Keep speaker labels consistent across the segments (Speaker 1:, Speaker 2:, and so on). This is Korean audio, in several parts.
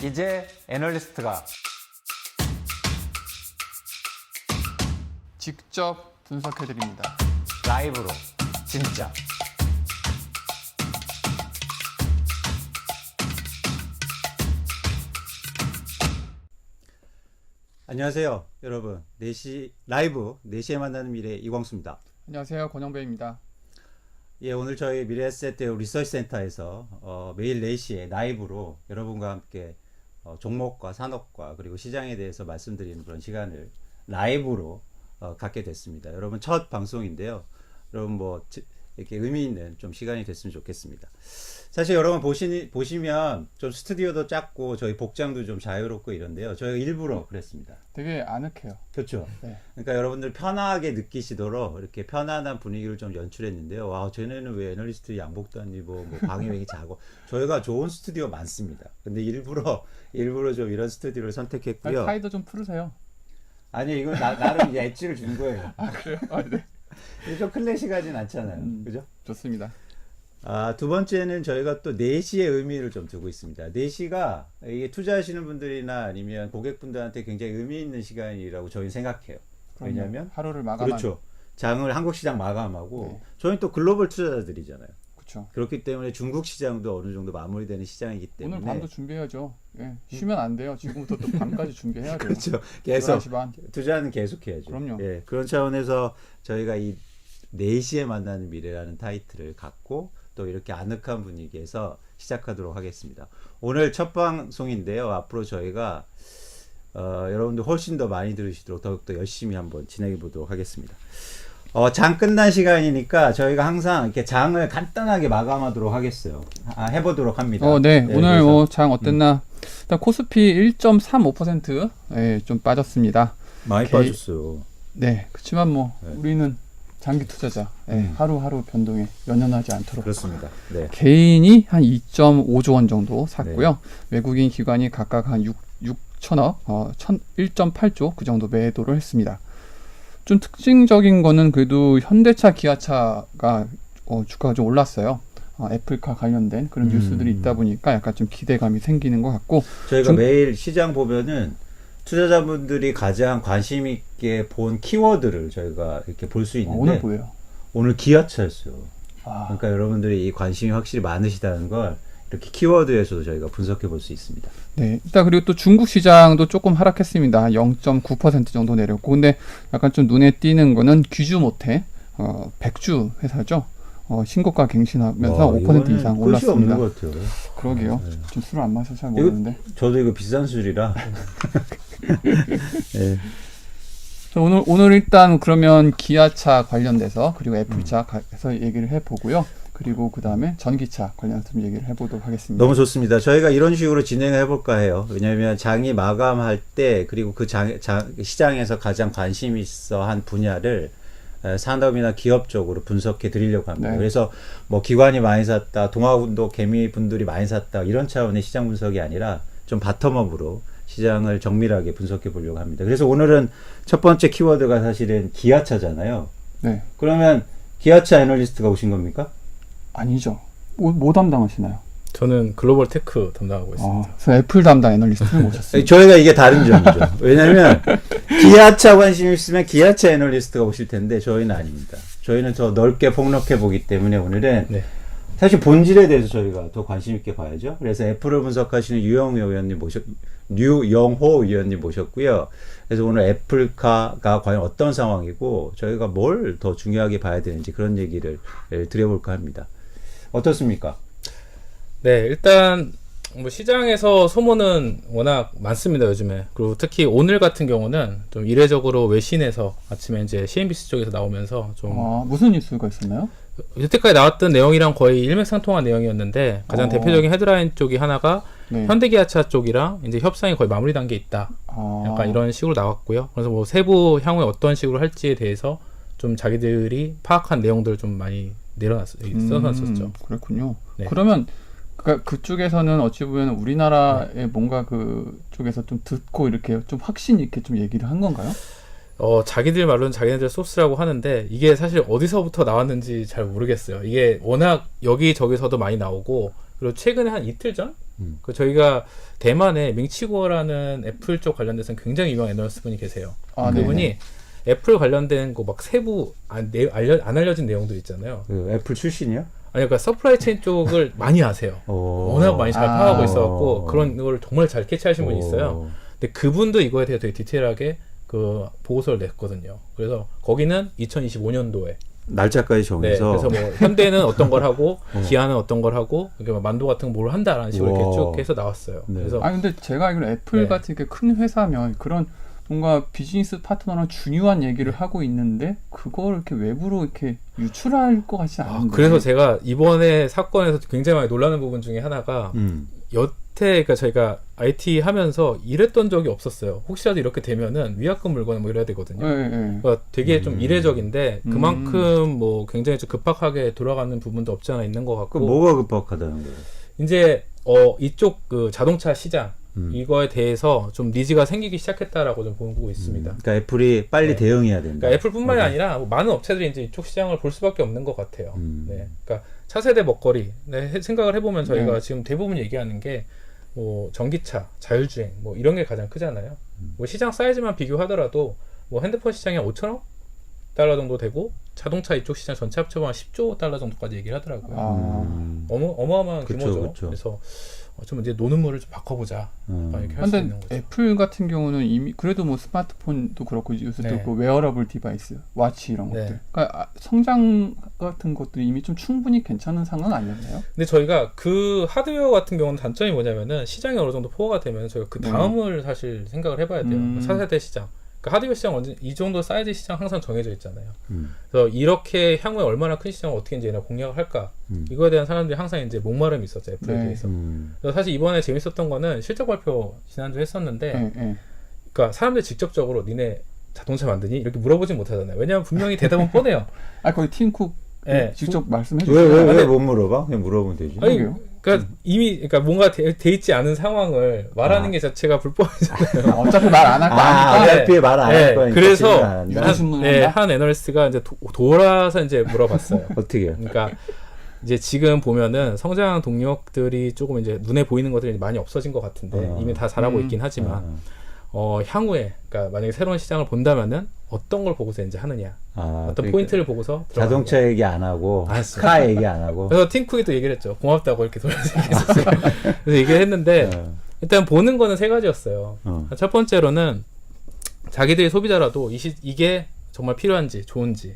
Speaker 1: 이제 애널리스트가
Speaker 2: 직접 분석해드립니다.
Speaker 1: 라이브로 진짜
Speaker 3: 안녕하세요 여러분. 4시 라이브 4시에 만나는 미래 이광수입니다.
Speaker 2: 안녕하세요, 권영배입니다.
Speaker 3: 예, 오늘 저희 미래에셋 리서치 센터에서 매일 4시에 라이브로 여러분과 함께 종목과 산업과 그리고 시장에 대해서 말씀드리는 그런 시간을 라이브로 갖게 됐습니다. 여러분 첫 방송인데요. 여러분 이렇게 의미 있는 좀 시간이 됐으면 좋겠습니다. 사실 여러분 보시면 좀 스튜디오도 작고 저희 복장도 좀 자유롭고 이런데요. 저희가 일부러 그랬습니다.
Speaker 2: 되게 아늑해요.
Speaker 3: 그렇죠.
Speaker 2: 네.
Speaker 3: 그러니까 여러분들 편하게 느끼시도록 이렇게 편안한 분위기를 좀 연출했는데요. 와, 쟤네는 왜 애널리스트 양복도 안 입어, 뭐 방위맥이 작고. 저희가 좋은 스튜디오 많습니다. 근데 일부러 좀 이런 스튜디오를 선택했고요.
Speaker 2: 타이도 좀 풀으세요.
Speaker 3: 아니, 이건 나름 이제 엣지를 준 거예요.
Speaker 2: 아, 그래요? 아, 네.
Speaker 3: 이게 좀 클래식하진 않잖아요. 그죠?
Speaker 2: 좋습니다.
Speaker 3: 두 번째는 저희가 또 4시의 의미를 좀 두고 있습니다. 4시가 이게 투자하시는 분들이나 아니면 고객분들한테 굉장히 의미 있는 시간이라고 저희는 생각해요.
Speaker 2: 그럼요.
Speaker 3: 왜냐하면
Speaker 2: 하루를 마감한.
Speaker 3: 그렇죠. 장을 한국 시장 마감하고
Speaker 2: 네.
Speaker 3: 저희는 또 글로벌 투자자들이잖아요.
Speaker 2: 그렇죠.
Speaker 3: 그렇기 때문에 중국 시장도 어느 정도 마무리되는 시장이기 때문에
Speaker 2: 오늘 밤도 준비해야죠. 예, 쉬면 안 돼요. 지금부터 또 밤까지 준비해야 돼요.
Speaker 3: 그렇죠. 계속
Speaker 2: 11시 반.
Speaker 3: 투자는 계속해야죠.
Speaker 2: 그럼요.
Speaker 3: 예, 그런 차원에서 저희가 이 4시에 만나는 미래라는 타이틀을 갖고 또 이렇게 아늑한 분위기에서 시작하도록 하겠습니다. 오늘 첫 방송인데요. 앞으로 저희가 여러분들 훨씬 더 많이 들으시도록 더욱더 열심히 한번 진행해 보도록 하겠습니다. 장 끝난 시간이니까 저희가 항상 이렇게 장을 간단하게 마감하도록 하겠어요. 해보도록 합니다.
Speaker 2: 네.
Speaker 3: 네,
Speaker 2: 오늘
Speaker 3: 그래서,
Speaker 2: 장 어땠나? 일단 코스피 1.35% 예, 좀 빠졌습니다.
Speaker 3: 많이 빠졌어요.
Speaker 2: 네. 그렇지만
Speaker 3: 네.
Speaker 2: 우리는 장기 투자자. 예, 하루하루 변동에 연연하지 않도록.
Speaker 3: 그렇습니다. 네.
Speaker 2: 개인이 한 2.5조 원 정도 샀고요. 외국인 기관이 각각 한 6천억, 1.8조 그 정도 매도를 했습니다. 좀 특징적인 거는 그래도 현대차, 기아차가 주가가 좀 올랐어요. 애플카 관련된 그런 뉴스들이 있다 보니까 약간 좀 기대감이 생기는 것 같고.
Speaker 3: 저희가 매일 시장 보면은 투자자분들이 가장 관심 있게 본 키워드를 저희가 이렇게 볼 수 있는데
Speaker 2: 오늘 뭐예요?
Speaker 3: 오늘 기아차였어요.
Speaker 2: 아,
Speaker 3: 그러니까 여러분들이 이 관심이 확실히 많으시다는 걸 이렇게 키워드에서도 저희가 분석해 볼 수 있습니다.
Speaker 2: 네. 일단 그리고 또 중국 시장도 조금 하락했습니다. 0.9% 정도 내렸고. 근데 약간 좀 눈에 띄는 거는 귀주모테, 백주 회사죠. 신고가 갱신하면서 5% 이상
Speaker 3: 끝이
Speaker 2: 올랐습니다.
Speaker 3: 없는 것 같아요.
Speaker 2: 그러게요.
Speaker 3: 네.
Speaker 2: 좀 술을 안 마셔서 잘 모르는데.
Speaker 3: 저도 이거 비싼 술이라. 네.
Speaker 2: 자, 오늘 일단 그러면 기아차 관련돼서 그리고 애플차 해서 얘기를 해보고요. 그리고 그 다음에 전기차 관련해서 좀 얘기를 해보도록 하겠습니다.
Speaker 3: 너무 좋습니다. 저희가 이런 식으로 진행해 볼까 해요. 왜냐하면 장이 마감할 때 그리고 그 시장에서 가장 관심 있어 한 분야를 산업이나 기업 적으로 분석해 드리려고 합니다.
Speaker 2: 네.
Speaker 3: 그래서 뭐 기관이 많이 샀다, 동아운동 개미 분들이 많이 샀다 이런 차원의 시장 분석이 아니라 좀 바텀업으로 시장을 정밀하게 분석해 보려고 합니다. 그래서 오늘은 첫 번째 키워드가 사실은 기아차잖아요.
Speaker 2: 네.
Speaker 3: 그러면 기아차 애널리스트가 오신 겁니까?
Speaker 2: 아니죠. 뭐 담당하시나요?
Speaker 4: 저는 글로벌 테크 담당하고 있습니다.
Speaker 2: 그래서 애플 담당 애널리스트를 모셨습니다.
Speaker 3: 저희가 이게 다른 점이죠. 왜냐하면 기아차 관심 있으면 기아차 애널리스트가 오실 텐데 저희는 아닙니다. 저희는 더 넓게 폭넓게 보기 때문에 오늘은
Speaker 4: 네.
Speaker 3: 사실 본질에 대해서 저희가 더 관심 있게 봐야죠. 그래서 애플을 분석하시는 유영호 위원님 모셨고요. 그래서 오늘 애플카가 과연 어떤 상황이고 저희가 뭘 더 중요하게 봐야 되는지 그런 얘기를 드려볼까 합니다. 어떻습니까?
Speaker 4: 네, 일단 뭐 시장에서 소문은 워낙 많습니다, 요즘에. 그리고 특히 오늘 같은 경우는 좀 이례적으로 외신에서 아침에 이제 CNBC 쪽에서 나오면서 좀
Speaker 2: 무슨 뉴스가 있었나요?
Speaker 4: 여태까지 나왔던 내용이랑 거의 일맥상통한 내용이었는데 가장 대표적인 헤드라인 쪽이 하나가
Speaker 2: 네.
Speaker 4: 현대기아차 쪽이랑 이제 협상이 거의 마무리 단계에 있다. 약간 이런 식으로 나왔고요. 그래서 뭐 세부 향후에 어떤 식으로 할지에 대해서 좀 자기들이 파악한 내용들을 좀 많이 써놨었죠.
Speaker 2: 그렇군요.
Speaker 4: 네.
Speaker 2: 그러면 그쪽에서는 어찌 보면 우리나라의 뭔가 그쪽에서 좀 듣고 이렇게 좀 확신 있게 좀 얘기를 한 건가요?
Speaker 4: 자기들 말로는 자기네들 소스라고 하는데 이게 사실 어디서부터 나왔는지 잘 모르겠어요. 이게 워낙 여기저기서도 많이 나오고 그리고 최근에 한 이틀 전,
Speaker 3: 음.
Speaker 4: 그 저희가 대만에 밍치구어라는 애플 쪽 관련돼서 굉장히 유명한 애널리스트 분이 계세요.
Speaker 2: 아, 네.
Speaker 4: 그분이 애플 관련된 거 막 세부 안 알려진 내용들 있잖아요.
Speaker 3: 그 애플 출신이요?
Speaker 4: 아니, 그러니까 서프라이 체인 쪽을 많이 아세요. 워낙 많이 잘 파악하고 있어갖고 그런 걸 정말 잘 캐치하신 분이 있어요. 근데 그분도 이거에 대해 되게 디테일하게 그 보고서를 냈거든요. 그래서 거기는 2025년도에
Speaker 3: 날짜까지
Speaker 4: 네,
Speaker 3: 정해서.
Speaker 4: 그래서 뭐 현대는 어떤 걸 하고 기아는 어떤 걸 하고 이렇게 만도 같은 걸 한다라는 식으로 이렇게
Speaker 3: 우와.
Speaker 4: 쭉 해서 나왔어요.
Speaker 3: 네.
Speaker 4: 그래서
Speaker 2: 근데 제가 알기로 애플
Speaker 4: 네.
Speaker 2: 같은 게 큰 회사면 그런 뭔가 비즈니스 파트너랑 중요한 얘기를 하고 있는데 그걸 이렇게 외부로 이렇게 유출할 것 같지 않은데.
Speaker 4: 그래서 제가 이번에 사건에서 굉장히 많이 놀라는 부분 중에 하나가 여태 그러니까 저희가 IT 하면서 이랬던 적이 없었어요. 혹시라도 이렇게 되면은 위약금 물거나 뭐 이래야 되거든요.
Speaker 2: 네, 네.
Speaker 4: 그러니까 되게 좀 이례적인데 그만큼 뭐 굉장히 좀 급박하게 돌아가는 부분도 없지 않아 있는 것
Speaker 3: 그
Speaker 4: 같고
Speaker 3: 뭐가 급박하다는 거예요?
Speaker 4: 이제 이쪽 그 자동차 시장 이거에 대해서 좀 니즈가 생기기 시작했다라고 좀 보고 있습니다.
Speaker 3: 그러니까 애플이 빨리
Speaker 4: 네.
Speaker 3: 대응해야 된다.
Speaker 4: 그러니까 애플뿐만이 아니라 뭐 많은 업체들이 이제 이쪽 시장을 볼 수밖에 없는 것 같아요.
Speaker 3: 음.
Speaker 4: 네, 그러니까 차세대 먹거리 생각을 해보면 저희가
Speaker 2: 네.
Speaker 4: 지금 대부분 얘기하는 게 뭐 전기차, 자율주행 뭐 이런 게 가장 크잖아요. 뭐 시장 사이즈만 비교하더라도 뭐 핸드폰 시장이 한 5천억 달러 정도 되고 자동차 이쪽 시장 전체 합쳐보면 10조 달러 정도까지 얘기를 하더라고요. 어마어마한
Speaker 3: 그쵸,
Speaker 4: 규모죠.
Speaker 3: 그쵸.
Speaker 4: 그래서 좀 이제 노는 물을 좀 바꿔보자. 이렇게 할 수
Speaker 2: 근데
Speaker 4: 있는 거죠.
Speaker 2: 애플 같은 경우는 이미 그래도 뭐 스마트폰도 그렇고 요새 또
Speaker 4: 네.
Speaker 2: 그 웨어러블 디바이스, 와치 이런
Speaker 4: 네.
Speaker 2: 것들. 그러니까 성장 같은 것들이 이미 좀 충분히 괜찮은 상황 아니었나요?
Speaker 4: 근데 저희가 그 하드웨어 같은 경우는 단점이 뭐냐면은 시장이 어느 정도 포화가 되면 저희가 그 다음을 사실 생각을 해봐야 돼요. 4세대 시장. 그러니까 하드웨어 시장 언제 이 정도 사이즈 시장 항상 정해져 있잖아요. 그래서 이렇게 향후에 얼마나 큰 시장을 어떻게 이제 공략을 할까 이거에 대한 사람들이 항상 이제 목마름이 있었죠. 애플에
Speaker 2: 네.
Speaker 4: 대해서. 그래서 사실 이번에 재밌었던 거는 실적 발표 지난주 했었는데,
Speaker 2: 네, 네.
Speaker 4: 그러니까 사람들이 직접적으로 니네 자동차 만드니 이렇게 물어보진 못하잖아요. 왜냐하면 분명히 대답은 뻔해요.
Speaker 2: 거기 팀쿡
Speaker 4: 네.
Speaker 2: 직접 말씀해
Speaker 3: 왜
Speaker 2: 주세요.
Speaker 3: 못 물어봐? 그냥 물어보면 되지.
Speaker 4: 아니,
Speaker 2: 그러게요.
Speaker 4: 그러니까 이미 그러니까 뭔가 돼 있지 않은 상황을 말하는 게 자체가 불법이잖아요.
Speaker 2: 어차피 말 안 할 거 아니까.
Speaker 3: 어차피 말 안 할 거니까.
Speaker 4: 그래서
Speaker 3: 질문 안 한다.
Speaker 2: 무슨 질문을
Speaker 4: 네,
Speaker 2: 한다?
Speaker 4: 한 애널리스트가 이제 돌아서 이제 물어봤어요.
Speaker 3: 어떻게요?
Speaker 4: 그러니까 이제 지금 보면은 성장 동력들이 조금 이제 눈에 보이는 것들이 많이 없어진 것 같은데 이미 다 잘하고 있긴 하지만 향후에 그러니까 만약에 새로운 시장을 본다면은 어떤 걸 보고서 이제 하느냐, 어떤
Speaker 3: 그러니까
Speaker 4: 포인트를 보고서
Speaker 3: 자동차
Speaker 4: 들어가느냐.
Speaker 3: 얘기 안 하고
Speaker 4: 알았어요.
Speaker 3: 카 얘기 안 하고.
Speaker 4: 그래서 팀쿡이 또 얘기를 했죠. 고맙다고 이렇게 돌아서 얘기했었어요. 그래서 얘기를 했는데 일단 보는 거는 세 가지였어요. 첫 번째로는 자기들이 소비자라도 이게 정말 필요한지 좋은지.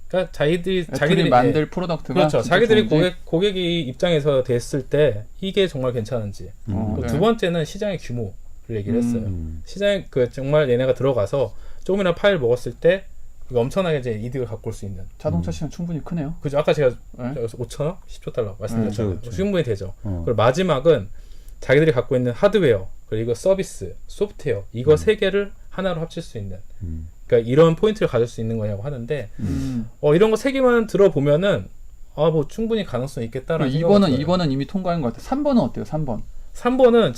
Speaker 4: 그러니까 자기들이
Speaker 2: 만들 프로덕트가
Speaker 4: 그렇죠.
Speaker 2: 진짜
Speaker 4: 자기들이
Speaker 2: 좋은지?
Speaker 4: 고객이 입장에서 됐을 때 이게 정말 괜찮은지. 또
Speaker 2: 네.
Speaker 4: 두 번째는 시장의 규모를 얘기를 했어요. 시장에 정말 얘네가 들어가서 조금이나 파일 먹었을 때 이거 엄청나게 이제 이득을 갖고 올 수 있는.
Speaker 2: 자동차 시장 충분히 크네요.
Speaker 4: 그죠? 아까 제가
Speaker 2: 네.
Speaker 4: 5천억, 10조 달러 말씀드렸잖아요.
Speaker 3: 그렇죠.
Speaker 4: 충분히 되죠. 그리고 마지막은 자기들이 갖고 있는 하드웨어 그리고 서비스, 소프트웨어 이거 세 개를 하나로 합칠 수 있는. 그러니까 이런 포인트를 가질 수 있는 거냐고 하는데 이런 거 세 개만 들어보면은 뭐 충분히 가능성이 있겠다라는 생각이 들어요.
Speaker 2: 2번은 이미 통과한 것 같아요. 3번은 어때요? 3번.
Speaker 4: 3번은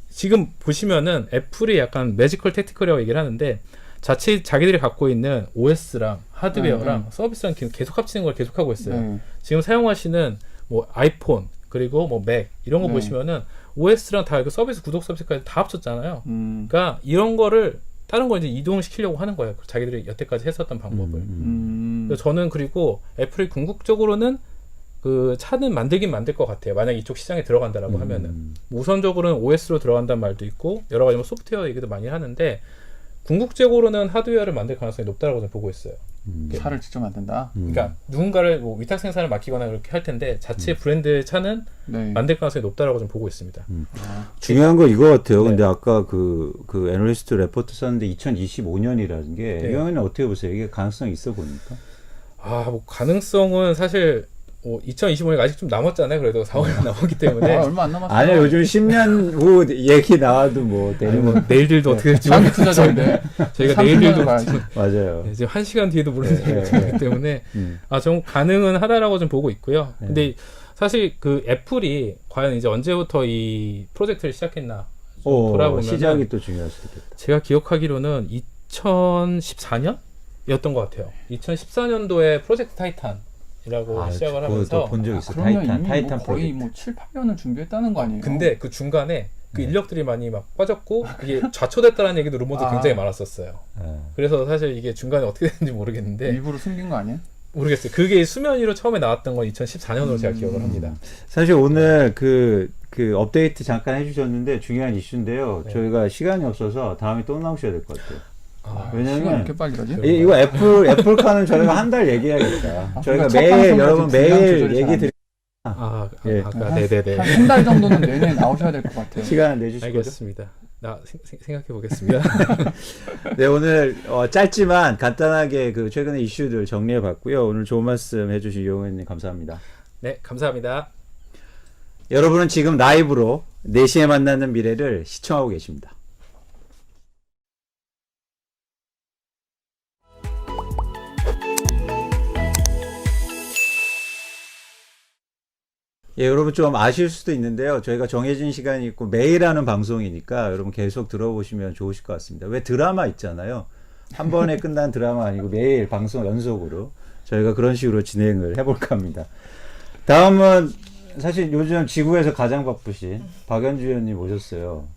Speaker 4: 지금 보시면은 애플이 약간 매지컬 택티컬이라고 얘기를 하는데 자기들이 갖고 있는 OS랑 하드웨어랑 서비스랑 계속 합치는 걸 계속하고 있어요.
Speaker 2: 네.
Speaker 4: 지금 사용하시는 뭐 아이폰 그리고 뭐 맥 이런 거
Speaker 2: 네.
Speaker 4: 보시면은 OS랑 다 이거 서비스 구독 서비스까지 다 합쳤잖아요. 그러니까 이런 거를 다른 걸 이제 이동시키려고 하는 거예요. 자기들이 여태까지 했었던 방법을. 그래서 저는 그리고 애플이 궁극적으로는 그 차는 만들긴 만들 것 같아요. 만약 이쪽 시장에 들어간다라고 하면은 우선적으로는 OS로 들어간다는 말도 있고 여러 가지 뭐 소프트웨어 얘기도 많이 하는데 궁극적으로는 하드웨어를 만들 가능성이 높다라고 저는 보고 있어요.
Speaker 2: 차를 직접 만든다.
Speaker 4: 그러니까 누군가를 뭐 위탁 생산을 맡기거나 그렇게 할 텐데 자체 브랜드의 차는
Speaker 2: 네.
Speaker 4: 만들 가능성이 높다라고 좀 보고 있습니다.
Speaker 3: 중요한 거 이거 같아요.
Speaker 4: 네.
Speaker 3: 근데 아까 그 애널리스트 레포트 썼는데 2025년이라는 게
Speaker 4: 네.
Speaker 3: 이거는 어떻게 보세요? 이게 가능성이 있어 보니까?
Speaker 4: 뭐 가능성은 사실 2025년 아직 좀 남았잖아요. 그래도 4월이 남았기 때문에
Speaker 2: 얼마 안 남았어요.
Speaker 3: 아니요, 요즘 10년 후 얘기 나와도 뭐 되는 거.
Speaker 4: 내일들도 어떻게 될지
Speaker 2: 장기 투자자인데
Speaker 4: 저희가 내일들도
Speaker 3: 맞아요.
Speaker 4: 지금 1시간 뒤에도 모르는 얘기이기 때문에 좀 가능은 하다라고 좀 보고 있고요. 근데 사실 그 애플이 과연 이제 언제부터 이 프로젝트를 시작했나 돌아보면
Speaker 3: 시작이 또 중요할 수 있겠다.
Speaker 4: 제가 기억하기로는 2014년이었던 것 같아요. 2014년도에 프로젝트 타이탄 시작을
Speaker 3: 그것도
Speaker 4: 하면서
Speaker 3: 본 적 있어.
Speaker 2: 그러면
Speaker 3: 타이탄,
Speaker 2: 이미
Speaker 3: 타이탄
Speaker 2: 뭐 거의
Speaker 3: 프로젝트.
Speaker 2: 뭐 7, 8년을 준비했다는 거 아니에요?
Speaker 4: 근데 그 중간에 그
Speaker 3: 네.
Speaker 4: 인력들이 많이 막 빠졌고 이게 좌초됐다라는 얘기도 루머도
Speaker 2: 아.
Speaker 4: 굉장히 많았었어요.
Speaker 3: 예.
Speaker 4: 그래서 사실 이게 중간에 어떻게 됐는지 모르겠는데
Speaker 2: 일부러 숨긴 거 아니에요?
Speaker 4: 모르겠어요. 그게 수면 위로 처음에 나왔던 건 2014년으로 제가 기억을 합니다.
Speaker 3: 사실 오늘 그 업데이트 잠깐 해주셨는데 중요한 이슈인데요.
Speaker 4: 네.
Speaker 3: 저희가 시간이 없어서 다음에 또 나오셔야 될 것 같아요.
Speaker 4: 아,
Speaker 3: 왜냐면
Speaker 2: 시간 이렇게 빨리 가지?
Speaker 3: 이거 애플카는 저희가 한 달 얘기해야겠다. 저희가
Speaker 2: 첫
Speaker 3: 매일
Speaker 2: 방송까지
Speaker 3: 여러분
Speaker 2: 분량
Speaker 3: 매일
Speaker 2: 조절이
Speaker 3: 얘기
Speaker 2: 잘
Speaker 3: 드리 예.
Speaker 4: 네네네.
Speaker 2: 한 한 달 정도는 내내 나오셔야 될 것 같아요.
Speaker 3: 시간 내주시고.
Speaker 4: 알겠습니다. 나 생각해 보겠습니다.
Speaker 3: 네, 오늘 짧지만 간단하게 그 최근의 이슈들 정리해 봤고요. 오늘 좋은 말씀 해주신 이용현님 감사합니다.
Speaker 4: 네, 감사합니다.
Speaker 3: 여러분은 지금 라이브로 4시에 만나는 미래를 시청하고 계십니다. 예, 여러분 좀 아실 수도 있는데요. 저희가 정해진 시간이 있고 매일 하는 방송이니까 여러분 계속 들어보시면 좋으실 것 같습니다. 왜 드라마 있잖아요. 한 번에 끝난 드라마 아니고 매일 방송 연속으로 저희가 그런 식으로 진행을 해볼까 합니다. 다음은 사실 요즘 지구에서 가장 바쁘신 박연주 의원님 오셨어요.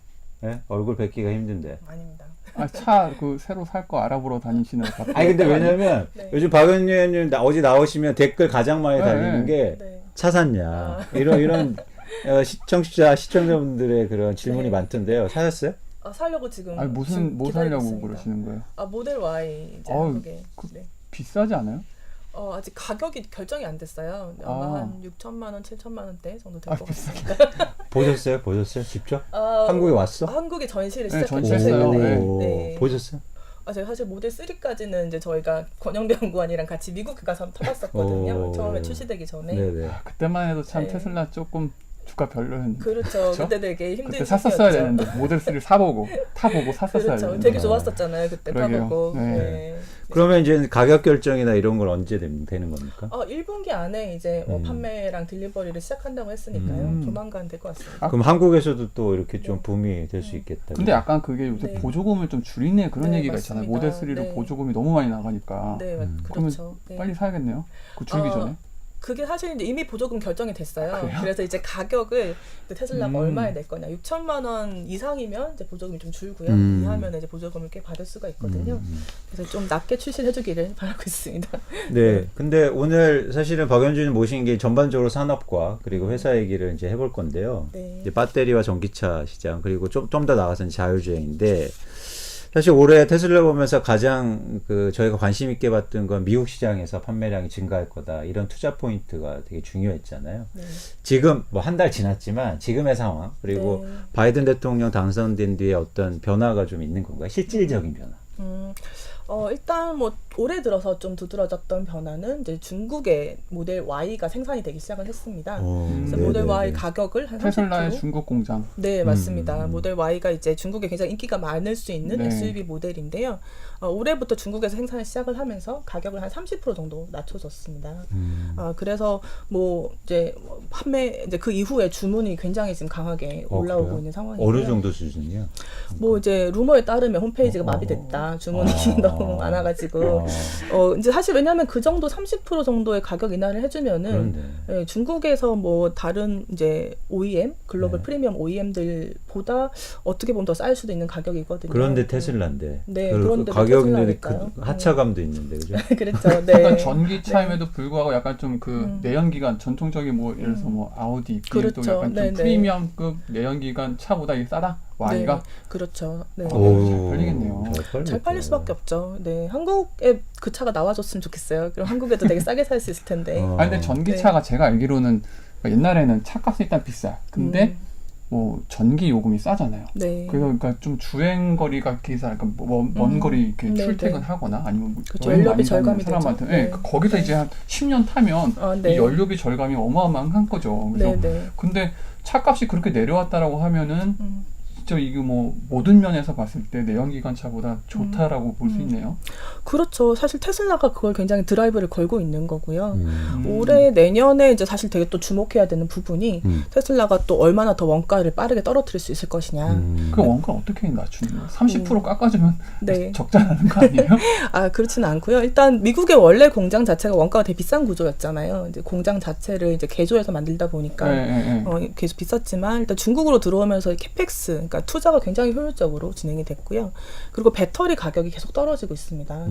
Speaker 3: 예? 얼굴 뵙기가 힘든데.
Speaker 5: 아닙니다.
Speaker 2: 차 그 새로 살 거 알아보러 다니시는 것 같아요.
Speaker 3: 아니 근데 왜냐면
Speaker 5: 네.
Speaker 3: 요즘 박연주 의원님 어제 나오시면 댓글 가장 많이
Speaker 2: 네,
Speaker 3: 달리는 게
Speaker 5: 네.
Speaker 3: 차 샀냐 이런 시청자분들의 그런 질문이
Speaker 5: 네.
Speaker 3: 많던데요. 사셨어요?
Speaker 5: 사려고 지금
Speaker 2: 아니 뭐
Speaker 5: 기다리고
Speaker 2: 사려고
Speaker 5: 있습니다.
Speaker 2: 그러시는 거예요?
Speaker 5: 모델 Y 이제
Speaker 2: 어우,
Speaker 5: 한국에. 네.
Speaker 2: 비싸지 않아요?
Speaker 5: 아직 가격이 결정이 안 됐어요. 아마 한 6천만 원, 7천만 원대 정도 될 것 같습니다.
Speaker 3: 보셨어요? 직접?
Speaker 5: 아,
Speaker 3: 한국에 왔어?
Speaker 5: 한국에 전시를
Speaker 2: 네,
Speaker 5: 시작했어요.
Speaker 2: 전시했어요.
Speaker 5: 최근에.
Speaker 2: 네.
Speaker 5: 네.
Speaker 3: 보셨어요?
Speaker 5: 제가 사실 모델 3까지는 이제 저희가 권영배 연구원이랑 같이 미국 가서 타봤었거든요.
Speaker 3: 오.
Speaker 5: 처음에 출시되기 전에.
Speaker 3: 네네.
Speaker 2: 그때만 해도 참
Speaker 5: 네.
Speaker 2: 테슬라 조금 주가 별로였는데.
Speaker 5: 그렇죠.
Speaker 2: 그쵸?
Speaker 5: 그때 되게 힘든
Speaker 2: 그때 샀었어야
Speaker 5: 시기였죠.
Speaker 2: 되는데 모델 3를 사보고 타보고 샀었어야
Speaker 5: 그렇죠.
Speaker 2: 되는데.
Speaker 5: 되게 좋았었잖아요. 그때
Speaker 2: 그러게요.
Speaker 5: 타보고.
Speaker 2: 네.
Speaker 5: 네.
Speaker 3: 그러면 이제 가격 결정이나 이런 건 언제 되는 겁니까?
Speaker 5: 1분기 안에 이제 판매랑 딜리버리를 시작한다고 했으니까요. 조만간 될 것 같습니다.
Speaker 3: 그럼 한국에서도 또 이렇게 좀 붐이 될 수 있겠다.
Speaker 2: 근데 약간 그게 요새
Speaker 5: 네.
Speaker 2: 보조금을 좀 줄이네 그런
Speaker 5: 네,
Speaker 2: 얘기가
Speaker 5: 맞습니다.
Speaker 2: 있잖아요. 모델 3로
Speaker 5: 네.
Speaker 2: 보조금이 너무 많이 나가니까.
Speaker 5: 네,
Speaker 2: 그러면
Speaker 5: 그렇죠. 네.
Speaker 2: 빨리 사야겠네요. 그 줄기 전에.
Speaker 5: 그게 사실 이제 이미 보조금 결정이 됐어요. 그래서 이제 가격을 테슬라가 얼마에 낼 거냐. 6천만 원 이상이면 이제 보조금이 좀 줄고요. 이하면 이제 보조금을 꽤 받을 수가 있거든요. 그래서 좀 낮게 출시를 해주기를 바라고 있습니다.
Speaker 3: 네. 근데 오늘 사실은 박연주님 모신 게 전반적으로 산업과 그리고 회사 얘기를 이제 해볼 건데요.
Speaker 5: 네.
Speaker 3: 이제 배터리와 전기차 시장 그리고 좀 더 나가서는 자율주행인데 사실 올해 테슬라 보면서 가장 저희가 관심 있게 봤던 건 미국 시장에서 판매량이 증가할 거다. 이런 투자 포인트가 되게 중요했잖아요.
Speaker 5: 네.
Speaker 3: 지금 뭐 한 달 지났지만 지금의 상황 그리고
Speaker 5: 네.
Speaker 3: 바이든 대통령 당선된 뒤에 어떤 변화가 좀 있는 건가요? 실질적인 변화.
Speaker 5: 일단 뭐 올해 들어서 좀 두드러졌던 변화는 이제 중국의 모델 Y가 생산이 되기 시작을 했습니다. 그래서
Speaker 3: 네네네.
Speaker 5: 모델 Y 가격을 한 30%.
Speaker 2: 테슬라의 중국 공장.
Speaker 5: 네, 맞습니다. 모델 Y가 이제 중국에 굉장히 인기가 많을 수 있는
Speaker 2: 네.
Speaker 5: SUV 모델인데요. 올해부터 중국에서 생산을 시작을 하면서 가격을 한 30% 정도 낮춰졌습니다. 그래서 뭐 이제 판매 이제 그 이후에 주문이 굉장히 지금 강하게 올라오고
Speaker 3: 그래요?
Speaker 5: 있는 상황이고요.
Speaker 3: 어느 정도 수준이요?
Speaker 5: 뭐 이제 루머에 따르면 홈페이지가 마비됐다. 주문이 너무 많아가지고 이제 사실 왜냐하면 그 정도 30% 정도의 가격 인하를 해주면은
Speaker 3: 그런데.
Speaker 5: 중국에서 뭐 다른 이제 OEM 글로벌
Speaker 3: 네.
Speaker 5: 프리미엄 OEM들보다 어떻게 보면 더 쌀 수도 있는 가격이거든요.
Speaker 3: 그런데 테슬라인데.
Speaker 5: 네,
Speaker 3: 그
Speaker 5: 그런데도
Speaker 3: 가격이
Speaker 5: 테슬라니까요.
Speaker 3: 하차감도 있는데 그죠?
Speaker 5: 그렇죠. 네.
Speaker 2: 약간 전기차임에도 불구하고 약간 좀 그 내연기관 전통적인 뭐 예를 들어서 뭐 아우디, BMW
Speaker 5: 그렇죠.
Speaker 2: 약간 좀
Speaker 5: 네네.
Speaker 2: 프리미엄급 내연기관 차보다 이게 싸다? Y가?
Speaker 5: 네, 그렇죠. 네.
Speaker 2: 잘 팔리겠네요.
Speaker 5: 잘 팔릴 수밖에 없죠. 네, 한국에 그 차가 나와줬으면 좋겠어요. 그럼 한국에도 되게 싸게 살 수 있을 텐데.
Speaker 2: 아니 근데 전기차가 제가 알기로는 옛날에는 차값이 일단 비싸. 근데 뭐 전기 요금이 싸잖아요.
Speaker 5: 네.
Speaker 2: 그래서 그러니까 좀 주행 거리가 기사 약간 먼 거리 이렇게
Speaker 5: 네,
Speaker 2: 출퇴근하거나 아니면 뭐
Speaker 5: 그렇죠.
Speaker 2: 여행
Speaker 5: 연료비
Speaker 2: 많이 다니는
Speaker 5: 절감이
Speaker 2: 사람한테
Speaker 5: 되죠. 네.
Speaker 2: 거기서 이제 한 10년 타면
Speaker 5: 네.
Speaker 2: 이 연료비 절감이 어마어마한 거죠. 그래서
Speaker 5: 네, 네.
Speaker 2: 근데 차값이 그렇게 내려왔다라고 하면은 직접 이거 뭐 모든 면에서 봤을 때 내연기관차보다 좋다라고 볼 수 있네요.
Speaker 5: 그렇죠. 사실 테슬라가 그걸 굉장히 드라이브를 걸고 있는 거고요.
Speaker 2: 음.
Speaker 5: 올해 내년에 이제 사실 되게 또 주목해야 되는 부분이 테슬라가 또 얼마나 더 원가를 빠르게 떨어뜨릴 수 있을 것이냐.
Speaker 2: 그 원가 어떻게 낮추는 거예요? 30% 깎아주면
Speaker 5: 네.
Speaker 2: 적자나는 거 아니에요?
Speaker 5: 아, 그렇지는 않고요. 일단 미국의 원래 공장 자체가 원가가 되게 비싼 구조였잖아요. 이제 공장 자체를 이제 개조해서 만들다 보니까
Speaker 2: 네.
Speaker 5: 계속 비쌌지만 일단 중국으로 들어오면서 캐펙스, 그러니까 투자가 굉장히 효율적으로 진행이 됐고요. 그리고 배터리 가격이 계속 떨어지고 있습니다.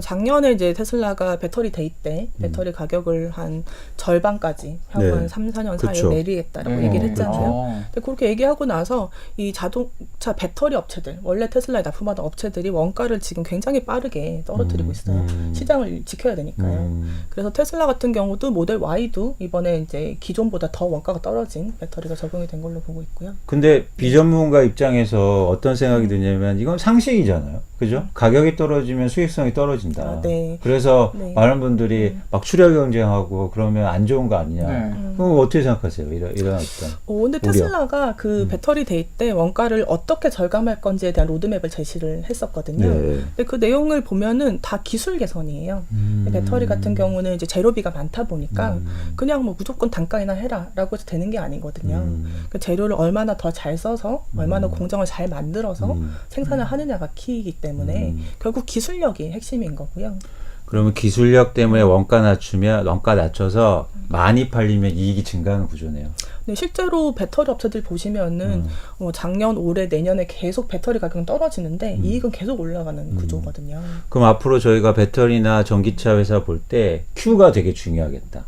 Speaker 5: 작년에 이제 테슬라가 배터리 데이 때 배터리 가격을 한 절반까지 향후 한 3, 4년 사이에
Speaker 3: 그쵸.
Speaker 5: 내리겠다라고
Speaker 2: 네.
Speaker 5: 얘기를 했잖아요.
Speaker 2: 그렇죠.
Speaker 5: 근데 그렇게 얘기하고 나서 이 자동차 배터리 업체들, 원래 테슬라에 납품하던 업체들이 원가를 지금 굉장히 빠르게 떨어뜨리고 있어요. 시장을 지켜야 되니까요. 그래서 테슬라 같은 경우도 모델 Y도 이번에 이제 기존보다 더 원가가 떨어진 배터리가 적용이 된 걸로 보고 있고요.
Speaker 3: 근데 비전문가 입장에서 어떤 생각이 드냐면 이건 상식이잖아요. 그죠? 가격이 떨어지면 수익성이 떨어진다.
Speaker 5: 아, 네.
Speaker 3: 그래서
Speaker 5: 네.
Speaker 3: 많은 분들이 막 출혈 경쟁하고 그러면 안 좋은 거 아니냐.
Speaker 2: 네.
Speaker 3: 그럼 어떻게 생각하세요? 이런 어떤.
Speaker 5: 근데 테슬라가 그 배터리 데이 때 원가를 어떻게 절감할 건지에 대한 로드맵을 제시를 했었거든요.
Speaker 3: 네.
Speaker 5: 근데 그 내용을 보면은 다 기술 개선이에요. 배터리 같은 경우는 이제 재료비가 많다 보니까 그냥 뭐 무조건 단가이나 해라라고 해서 되는 게 아니거든요. 그 재료를 얼마나 더 잘 써서 얼마나 공정을 잘 만들어서 생산을 하느냐가 키이기 때문에 결국 기술력이 핵심인 거고요.
Speaker 3: 그러면 기술력 때문에 원가 낮춰서 많이 팔리면 이익이 증가하는 구조네요.
Speaker 5: 네, 실제로 배터리 업체들 보시면은 작년, 올해, 내년에 계속 배터리 가격은 떨어지는데 이익은 계속 올라가는 구조거든요.
Speaker 3: 그럼 앞으로 저희가 배터리나 전기차 회사 볼 때 Q가 되게 중요하겠다.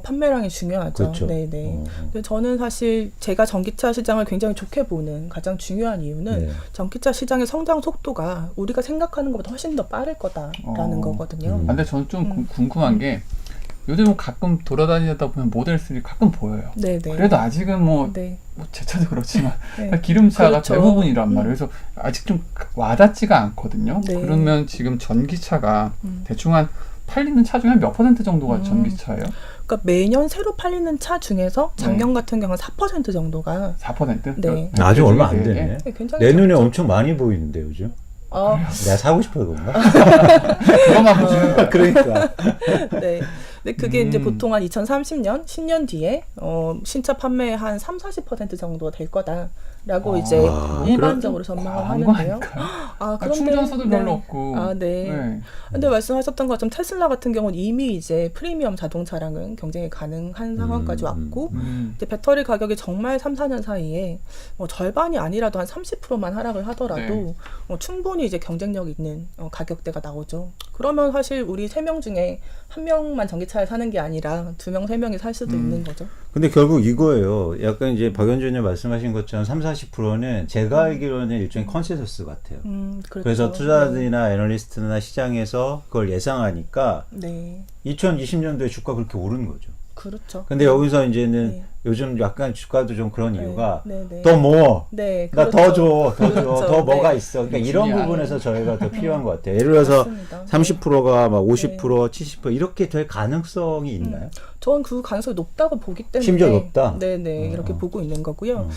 Speaker 5: 판매량이 중요하죠.
Speaker 3: 그렇죠.
Speaker 5: 네네. 근데 저는 사실 제가 전기차 시장을 굉장히 좋게 보는 가장 중요한 이유는
Speaker 3: 네.
Speaker 5: 전기차 시장의 성장 속도가 우리가 생각하는 것보다 훨씬 더 빠를 거다라는 거거든요.
Speaker 2: 근데 저는 좀 궁금한 게 요즘 가끔 돌아다니다 보면 모델 3 가끔 보여요.
Speaker 5: 네네.
Speaker 2: 그래도 아직은 뭐
Speaker 5: 네.
Speaker 2: 제 차도 그렇지만
Speaker 5: 네.
Speaker 2: 기름차가
Speaker 5: 그렇죠.
Speaker 2: 대부분이란 말이에요. 그래서 아직 좀 와닿지가 않거든요.
Speaker 5: 네.
Speaker 2: 그러면 지금 전기차가 대충 한 팔리는 차 중에 몇 % 정도가 전기차예요?
Speaker 5: 그러니까 매년 새로 팔리는 차 중에서 작년 같은 경우는 4% 정도가
Speaker 2: 4%?
Speaker 5: 네.
Speaker 3: 아직 얼마 안
Speaker 2: 되게.
Speaker 3: 되네.
Speaker 5: 굉장히
Speaker 3: 내 눈에
Speaker 5: 작죠.
Speaker 3: 엄청 많이 보이는데 요즘. 내가 사고 싶어서 그런가?
Speaker 2: 그거만 보시는 거예요.
Speaker 3: 그러니까.
Speaker 5: 네. 근데 그게 이제 보통 한 2030년, 10년 뒤에 신차 판매 한 30-40% 정도 될 거다라고 이제 일반적으로 전망을
Speaker 2: 과한 거
Speaker 5: 하는데요.
Speaker 2: 아닐까요?
Speaker 5: 그런데
Speaker 2: 충전소도 별로 없고.
Speaker 5: 네. 근데 말씀하셨던 것처럼 테슬라 같은 경우는 이미 이제 프리미엄 자동차랑은 경쟁이 가능한 상황까지 왔고 이제 배터리 가격이 정말 3-4년 사이에 절반이 아니라도 한 30%만 하락을 하더라도 충분히 이제 경쟁력 있는 가격대가 나오죠. 그러면 사실 우리 3명 중에 1명만 전기차를 사는 게 아니라 2명, 3명이 살 수도 있는 거죠.
Speaker 3: 근데 결국 이거예요. 약간 이제 박연준 의원 말씀하신 것처럼 30-40%는 제가 알기로는 일종의 컨센서스 같아요.
Speaker 5: 그렇죠.
Speaker 3: 그래서 투자자들이나 애널리스트나 시장에서 그걸 예상하니까
Speaker 5: 네.
Speaker 3: 2020년도에 주가 그렇게 오른 거죠.
Speaker 5: 그렇죠.
Speaker 3: 근데 여기서 이제는
Speaker 5: 네.
Speaker 3: 요즘 약간 주가도 좀 그런 이유가
Speaker 5: 네.
Speaker 3: 더 뭐?
Speaker 5: 네,
Speaker 3: 나 더
Speaker 5: 그렇죠.
Speaker 3: 줘,
Speaker 5: 그렇죠.
Speaker 3: 더 뭐가
Speaker 5: 네.
Speaker 3: 있어. 그러니까 이런
Speaker 2: 중요하네.
Speaker 3: 부분에서 저희가 더 필요한 것 같아요. 예를 들어서
Speaker 5: 맞습니다.
Speaker 3: 30%가 막 50%, 70% 이렇게 될 가능성이 있나요?
Speaker 5: 저는 그 가능성이 높다고 보기 때문에
Speaker 3: 심지어 높다?
Speaker 5: 네네 이렇게 보고 있는 거고요.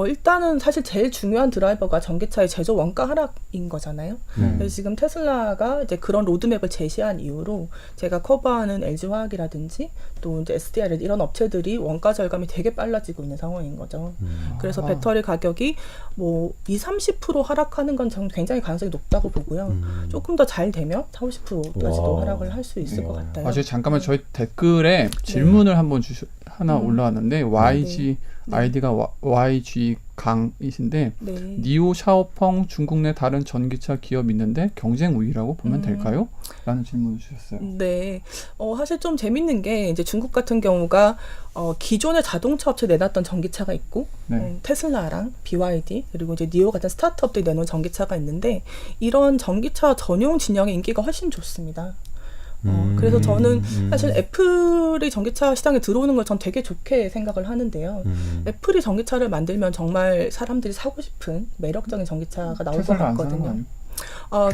Speaker 5: 일단은 사실 제일 중요한 드라이버가 전기차의 제조 원가 하락인 거잖아요. 그래서 지금 테슬라가 이제 그런 로드맵을 제시한 이후로 제가 커버하는 LG화학이라든지 또 이제 SDI 이런 업체들이 원가 절감이 되게 빨라지고 있는 상황인 거죠. 그래서 배터리 가격이 뭐 20-30% 하락하는 건 저는 굉장히 가능성이 높다고 보고요. 조금 더 잘 되면 40%까지도
Speaker 3: 와.
Speaker 5: 하락을 할 수 있을 것 같아요.
Speaker 2: 잠깐만 저희 댓글에 질문을 한번 하나 올라왔는데 YG
Speaker 5: 네.
Speaker 2: 아이디가 YG 강이신데
Speaker 5: 네.
Speaker 2: 니오, 샤오펑 중국 내 다른 전기차 기업 있는데 경쟁 우위라고 보면 될까요? 라는 질문을 주셨어요.
Speaker 5: 네. 사실 좀 재밌는 게 이제 중국 같은 경우가 기존의 자동차 업체 내놨던 전기차가 있고
Speaker 2: 네.
Speaker 5: 테슬라랑 BYD 그리고 이제 니오 같은 스타트업들이 내놓은 전기차가 있는데 이런 전기차 전용 진영의 인기가 훨씬 좋습니다. 그래서 저는 사실 애플이 전기차 시장에 들어오는 걸 전 되게 좋게 생각을 하는데요. 애플이 전기차를 만들면 정말 사람들이 사고 싶은 매력적인 전기차가 나올 것
Speaker 2: 테슬라 안 사는 거
Speaker 5: 같거든요.
Speaker 2: 아니에요?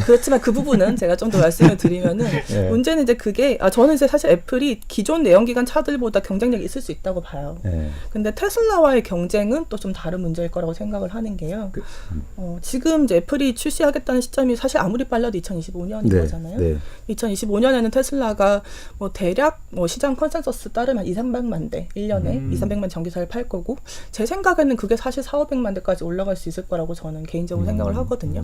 Speaker 5: 그렇지만 그 부분은 제가 좀 더 말씀을 드리면은
Speaker 3: 예.
Speaker 5: 문제는 이제 그게 저는 이제 사실 애플이 기존 내연기관 차들보다 경쟁력이 있을 수 있다고 봐요.
Speaker 3: 예.
Speaker 5: 근데 테슬라와의 경쟁은 또 좀 다른 문제일 거라고 생각을 하는 게요. 지금 이제 애플이 출시하겠다는 시점이 사실 아무리 빨라도 2025년인 거잖아요.
Speaker 3: 네.
Speaker 5: 2025년에는 테슬라가 뭐 대략 뭐 시장 컨센서스 따르면 200~300만 대 1년에 200~300만 전기차를 팔 거고 제 생각에는 그게 사실 400~500만 대까지 올라갈 수 있을 거라고 저는 개인적으로 생각을 하거든요.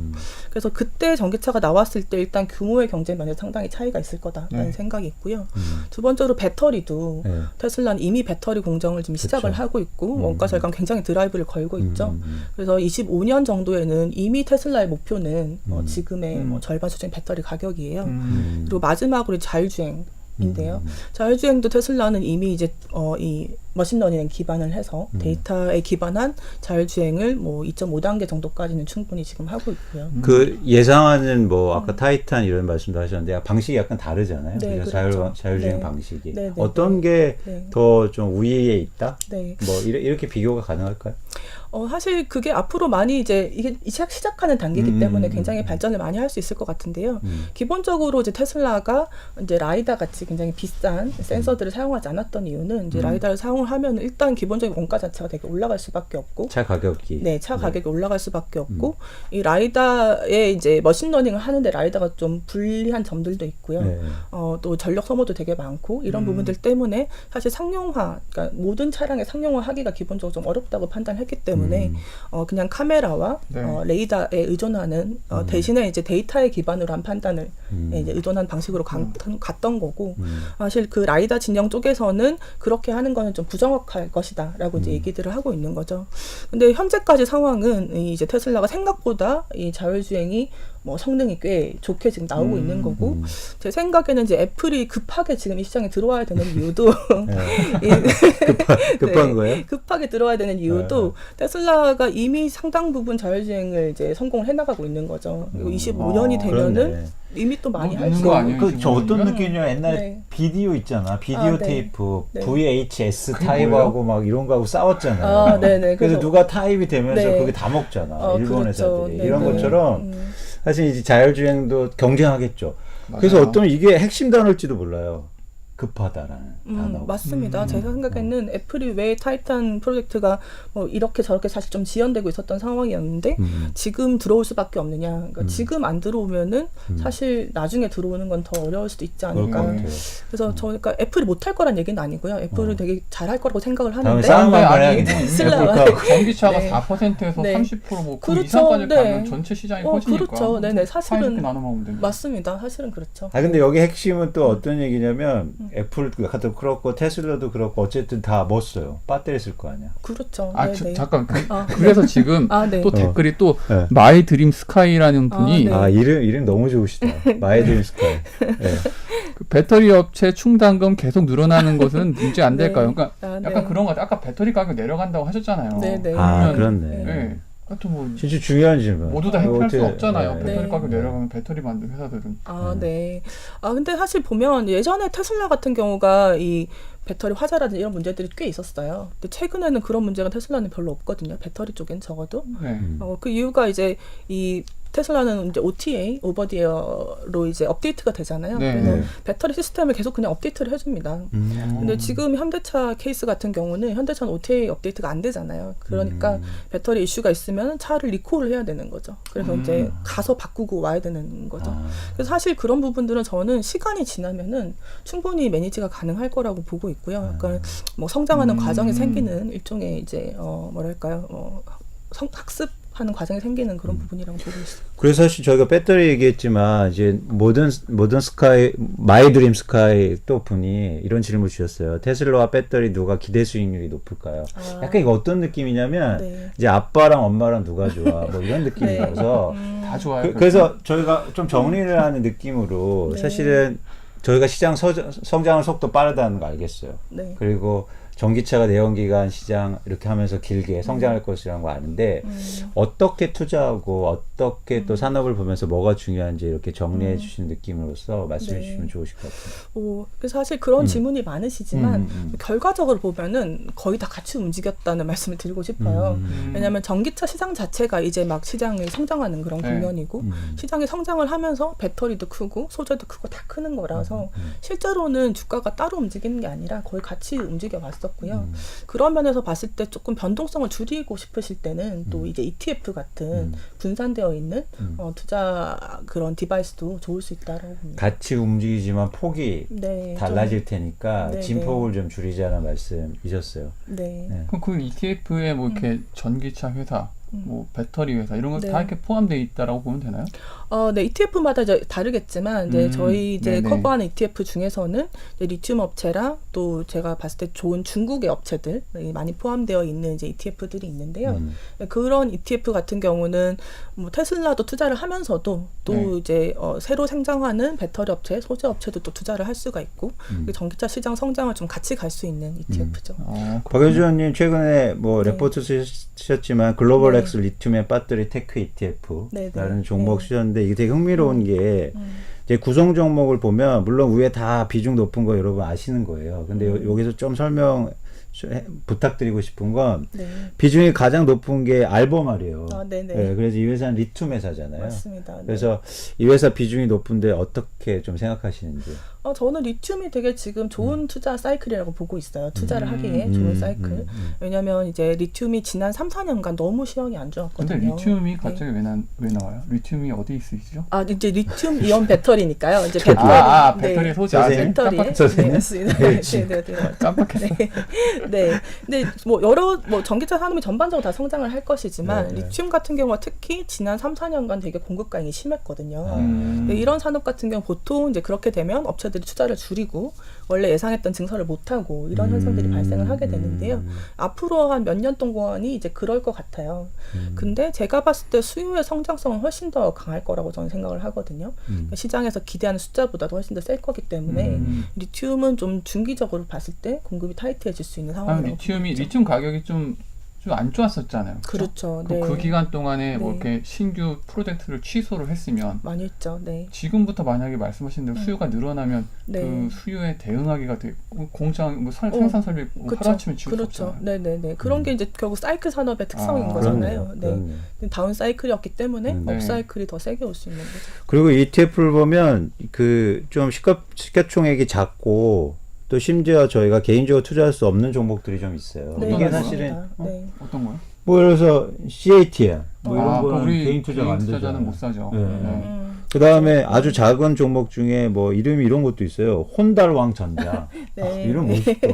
Speaker 5: 그래서 그때 전기차가 나왔을 때 일단 규모의 경쟁 면에서 상당히 차이가 있을 거다라는 생각이 있고요. 두 번째로 배터리도
Speaker 3: 네.
Speaker 5: 테슬라는 이미 배터리 공정을 지금 시작을
Speaker 3: 그쵸.
Speaker 5: 하고 있고 원가 절감 굉장히 드라이브를 걸고 있죠. 그래서 25년 정도에는 이미 테슬라의 목표는 지금의 뭐 절반 수준의 배터리 가격이에요. 그리고 마지막으로 자율주행인데요. 자율주행도 테슬라는 이미 이제 이 머신러닝에 기반을 해서 데이터에 기반한 자율주행을 뭐 2.5단계 정도까지는 충분히 지금 하고 있고요.
Speaker 3: 그 예상하는 뭐 아까 타이탄 이런 말씀도 하셨는데 방식이 약간 다르잖아요.
Speaker 5: 네,
Speaker 3: 그러니까
Speaker 5: 그렇죠.
Speaker 3: 자율주행
Speaker 5: 네.
Speaker 3: 방식이
Speaker 5: 네, 네,
Speaker 3: 어떤
Speaker 5: 네.
Speaker 3: 게 더 좀 우위에 있다?
Speaker 5: 네.
Speaker 3: 뭐 이렇게 비교가 가능할까요?
Speaker 5: 사실 그게 앞으로 많이 이제 이게 시작하는 단계이기 때문에 굉장히 발전을 많이 할 수 있을 것 같은데요. 기본적으로 이제 테슬라가 이제 라이다 같이 굉장히 비싼 센서들을 사용하지 않았던 이유는 이제 라이다를 사용을 하면 일단 기본적인 원가 자체가 되게 올라갈 수밖에 없고
Speaker 3: 차 가격이.
Speaker 5: 네, 차 가격이 올라갈 수밖에 없고 이 라이다에 이제 머신러닝을 하는데 라이다가 좀 불리한 점들도 있고요.
Speaker 3: 네.
Speaker 5: 또 전력 소모도 되게 많고 이런 부분들 때문에 사실 상용화, 그러니까 모든 차량의 상용화 하기가 기본적으로 좀 어렵다고 판단했기 때문에 그냥 카메라와
Speaker 2: 네.
Speaker 5: 레이더에 의존하는 대신에 이제 데이터에 기반으로 한 판단을 이제 의존한 방식으로 갔던 거고 사실 그 라이다 진영 쪽에서는 그렇게 하는 거는 좀 부정확할 것이다라고 이제 얘기들을 하고 있는 거죠. 근데 현재까지 상황은 이제 테슬라가 생각보다 이 자율주행이 뭐 성능이 꽤 좋게 지금 나오고 있는 거고 제 생각에는 이제 애플이 급하게 지금 이 시장에 들어와야 되는 이유도
Speaker 3: 급한 거예요?
Speaker 5: 급하게 들어와야 되는 이유도 테슬라가 이미 상당 부분 자율주행을 이제 성공을 해나가고 있는 거죠. 그리고 25년이 되면은
Speaker 3: 그렇네.
Speaker 5: 이미 또 많이
Speaker 2: 뭐
Speaker 5: 할
Speaker 2: 되는
Speaker 5: 수
Speaker 2: 거 아니에요?
Speaker 6: 저 어떤
Speaker 2: 25년이면?
Speaker 6: 느낌이냐 옛날에
Speaker 5: 네.
Speaker 6: 비디오 있잖아. 비디오
Speaker 5: 네.
Speaker 6: 테이프
Speaker 5: 네.
Speaker 6: VHS
Speaker 2: 그게
Speaker 6: 타입하고 막 이런 거하고 싸웠잖아요.
Speaker 5: 네네.
Speaker 6: 그래서 누가 타입이 되면서
Speaker 5: 네.
Speaker 6: 그게 다 먹잖아. 일본
Speaker 5: 그렇죠.
Speaker 6: 회사들이.
Speaker 5: 네,
Speaker 6: 이런
Speaker 5: 네.
Speaker 6: 것처럼 사실 이제 자율주행도 경쟁하겠죠.
Speaker 2: 맞아요.
Speaker 6: 그래서 어떤 이게 핵심 단어일지도 몰라요. 급하다라는 단어.
Speaker 5: 맞습니다. 제 생각에는 애플이 왜 타이탄 프로젝트가 뭐 이렇게 저렇게 사실 좀 지연되고 있었던 상황이었는데 지금 들어올 수밖에 없느냐. 그러니까 지금 안 들어오면은 사실 나중에 들어오는 건 더 어려울 수도 있지
Speaker 3: 그럴 것
Speaker 5: 않을까.
Speaker 3: 같아요.
Speaker 5: 그래서 저 그러니까 애플이 못할 거란 얘기는 아니고요. 애플은 되게 잘할 거라고 생각을
Speaker 3: 다음에
Speaker 5: 하는데
Speaker 3: 싸움 한번
Speaker 2: 아니,
Speaker 3: 해야겠네.
Speaker 5: 테슬라와
Speaker 2: 전기차가
Speaker 5: 네.
Speaker 2: 4%에서
Speaker 5: 네.
Speaker 2: 30%뭐 그
Speaker 5: 그렇죠.
Speaker 2: 이상까지
Speaker 5: 네.
Speaker 2: 가면 전체 시장이 커지니까.
Speaker 5: 그렇죠. 네네. 사실은
Speaker 2: 사이좋게 나눠 먹으면 됩니다.
Speaker 5: 맞습니다. 사실은 그렇죠.
Speaker 3: 근데 여기 핵심은 또 어떤 얘기냐면 애플 같은 그렇고 테슬라도 그렇고 어쨌든 다 뭐 써요? 배터리 쓸 거 아니야.
Speaker 5: 그렇죠.
Speaker 2: 저,
Speaker 5: 네네.
Speaker 2: 잠깐. 그래서 지금
Speaker 5: 네.
Speaker 2: 또 댓글이 또
Speaker 3: 네.
Speaker 2: 마이 드림 스카이라는 분이
Speaker 5: 네.
Speaker 3: 이름 너무 좋으시다. 마이드림 스카이. 네.
Speaker 2: 그 배터리 업체 충당금 계속 늘어나는 것은 문제 안 될까요? 그러니까
Speaker 5: 네.
Speaker 2: 약간 그런 거 같아요. 아까 배터리 가격 내려간다고 하셨잖아요.
Speaker 5: 네네.
Speaker 3: 그렇네.
Speaker 2: 네. 하여튼 뭐
Speaker 3: 진짜 중요한 질문.
Speaker 2: 모두 다 해결할 수
Speaker 3: 어떻게-
Speaker 2: 없잖아요.
Speaker 3: 네.
Speaker 2: 배터리
Speaker 5: 네.
Speaker 2: 가격 내려가면 배터리 만든 회사들은.
Speaker 5: 네. 근데 사실 보면 예전에 테슬라 같은 경우가 이 배터리 화재라든지 이런 문제들이 꽤 있었어요. 근데 최근에는 그런 문제가 테슬라는 별로 없거든요. 배터리 쪽엔 적어도.
Speaker 2: 네.
Speaker 5: 그 이유가 이제 이 테슬라는 이제 OTA, 오버 디 에어로 이제 업데이트가 되잖아요.
Speaker 2: 네.
Speaker 5: 그래서
Speaker 3: 네.
Speaker 5: 배터리 시스템을 계속 그냥 업데이트를 해줍니다. 근데 지금 현대차 케이스 같은 경우는 현대차는 OTA 업데이트가 안 되잖아요. 그러니까 배터리 이슈가 있으면 차를 리콜을 해야 되는 거죠. 그래서 이제 가서 바꾸고 와야 되는 거죠. 그래서 사실 그런 부분들은 저는 시간이 지나면은 충분히 매니지가 가능할 거라고 보고 있고요. 그러니까 뭐 성장하는 과정에 생기는 일종의 이제 뭐랄까요, 학습하는 과정에 생기는 그런 부분이라고 보고 있어요.
Speaker 3: 그래서 사실 저희가 배터리 얘기했지만 이제 모던 스카이 마이드림 스카이 또 분이 이런 질문을 주셨어요. 테슬라와 배터리 누가 기대 수익률이 높을까요? 약간 이거 어떤 느낌이냐면
Speaker 5: 네.
Speaker 3: 이제 아빠랑 엄마랑 누가 좋아 뭐 이런 느낌이라서
Speaker 2: 다 좋아요.
Speaker 3: 그래서 저희가 좀 정리를 하는 느낌으로
Speaker 5: 네.
Speaker 3: 사실은 저희가 시장 성장의 속도 빠르다는 거 알겠어요.
Speaker 5: 네.
Speaker 3: 그리고 전기차가 내연기관 시장 이렇게 하면서 길게 성장할 것이라는 거 아는데 어떻게 투자하고 어떻게 또 산업을 보면서 뭐가 중요한지 이렇게 정리해 주신 느낌으로서 말씀해
Speaker 5: 네.
Speaker 3: 주시면 좋으실 것 같아요.
Speaker 5: 그래서 사실 그런 질문이 많으시지만 결과적으로 보면은 거의 다 같이 움직였다는 말씀을 드리고 싶어요. 왜냐하면 전기차 시장 자체가 이제 막 시장이 성장하는 그런
Speaker 2: 네.
Speaker 5: 국면이고 시장이 성장을 하면서 배터리도 크고 소재도 크고 다 크는 거라서 실제로는 주가가 따로 움직이는 게 아니라 거의 같이 움직여 왔었고요. 그런 면에서 봤을 때 조금 변동성을 줄이고 싶으실 때는 또 이제 ETF 같은 분산되어 있는 투자 그런 디바이스도 좋을 수 있다라고 봅니다.
Speaker 3: 같이 움직이지만 폭이
Speaker 5: 네,
Speaker 3: 달라질 테니까
Speaker 5: 네,
Speaker 3: 진폭을 좀 줄이자는 말씀이셨어요.
Speaker 5: 네.
Speaker 3: 네.
Speaker 2: 그럼 그 ETF에 뭐 이렇게 전기차 회사, 뭐 배터리 회사 이런 거 다
Speaker 5: 네.
Speaker 2: 이렇게 포함되어 있다라고 보면 되나요?
Speaker 5: 네, ETF마다 이제 다르겠지만, 이제 저희 이제
Speaker 2: 네네.
Speaker 5: 커버하는 ETF 중에서는 이제 리튬 업체랑 또 제가 봤을 때 좋은 중국의 업체들 많이 포함되어 있는 이제 ETF들이 있는데요. 그런 ETF 같은 경우는 뭐 테슬라도 투자를 하면서도 또
Speaker 2: 네.
Speaker 5: 이제 새로 생장하는 배터리 업체, 소재 업체도 또 투자를 할 수가 있고, 그 전기차 시장 성장을 좀 같이 갈 수 있는 ETF죠.
Speaker 3: 박현주 의원님 최근에 뭐
Speaker 5: 네.
Speaker 3: 레포트 쓰셨지만 글로벌
Speaker 5: 네.
Speaker 3: 엑스 리튬 앤 배터리 테크
Speaker 5: 네,
Speaker 3: ETF라는
Speaker 5: 네.
Speaker 3: 종목
Speaker 5: 네.
Speaker 3: 쓰셨는데 이게 되게 흥미로운 게 이제 구성 종목을 보면 물론 위에 다 비중 높은 거 여러분 아시는 거예요. 근데 여기서 좀 설명 부탁드리고 싶은 건
Speaker 5: 네.
Speaker 3: 비중이 가장 높은 게 알버말이에요.
Speaker 5: 네네.
Speaker 3: 네, 그래서 이 회사는 리튬 회사잖아요.
Speaker 5: 맞습니다. 네.
Speaker 3: 그래서 이 회사 비중이 높은데 어떻게 좀 생각하시는지.
Speaker 5: 저는 리튬이 되게 지금 좋은 투자 사이클이라고 보고 있어요. 투자를 하기에 좋은 사이클. 왜냐하면 이제 리튬이 지난 3, 4년간 너무 시황이 안 좋았거든요.
Speaker 2: 근데 리튬이
Speaker 5: 네.
Speaker 2: 갑자기 왜 나와요? 리튬이 어디 있으시죠?
Speaker 5: 이제 리튬 이온 배터리니까요. 이제
Speaker 2: 배터리 소재.
Speaker 3: 선생님?
Speaker 5: 배터리에
Speaker 3: 선생님?
Speaker 5: 네, 맞습니다. 네.
Speaker 2: 깜빡했어.
Speaker 5: 네. 근데 뭐 전기차 산업이 전반적으로 다 성장을 할 것이지만
Speaker 3: 네, 네.
Speaker 5: 리튬 같은 경우가 특히 지난 3, 4년간 되게 공급 과잉이 심했거든요. 네, 이런 산업 같은 경우 보통 이제 그렇게 되면 업체들이 투자를 줄이고 원래 예상했던 증설을 못 하고 이런 현상들이 발생을 하게 되는데요. 앞으로 한 몇 년 동안이 이제 그럴 것 같아요. 근데 제가 봤을 때 수요의 성장성은 훨씬 더 강할 거라고 저는 생각을 하거든요. 시장에서 기대하는 숫자보다도 훨씬 더 셀 거기 때문에 리튬은 좀 중기적으로 봤을 때 공급이 타이트해질 수 있는 상황이라고
Speaker 2: 리튬 가격이 좀 안 좋았었잖아요.
Speaker 5: 그렇죠.
Speaker 2: 네. 그 기간 동안에 뭐
Speaker 5: 네.
Speaker 2: 이렇게 신규 프로젝트를 취소를 했으면
Speaker 5: 많이 했죠. 네.
Speaker 2: 지금부터 만약에 말씀하신 대로 수요가 늘어나면
Speaker 5: 네.
Speaker 2: 그 수요에 대응하기가 되게 공장 뭐 생산 설비 하루아침에 지을 수
Speaker 5: 그렇죠.
Speaker 2: 없잖아요.
Speaker 5: 네네네. 그런 게 이제 결국 사이클 산업의 특성인 거잖아요.
Speaker 3: 그렇네요.
Speaker 5: 다운 사이클이었기 때문에
Speaker 2: 네.
Speaker 5: 업 사이클이 더 세게 올 수 있는 거죠.
Speaker 3: 그리고 ETF를 보면 그 좀 시가총액이 작고 또 심지어 저희가 개인적으로 투자할 수 없는 종목들이 좀 있어요.
Speaker 5: 네,
Speaker 3: 이게
Speaker 5: 맞습니다.
Speaker 3: 사실은
Speaker 5: 네.
Speaker 2: 어떤 거요?
Speaker 3: 뭐 예를 들어서 CATM 뭐 이런
Speaker 2: 그거
Speaker 3: 거는
Speaker 2: 우리
Speaker 3: 개인 투자가 안
Speaker 2: 투자자는
Speaker 3: 되잖아요.
Speaker 2: 못 사죠.
Speaker 3: 네.
Speaker 2: 네.
Speaker 3: 그 다음에 아주 작은 종목 중에 뭐 이름이 이런 것도 있어요. 혼달왕전자.
Speaker 5: 네.
Speaker 3: 이름 멋있다.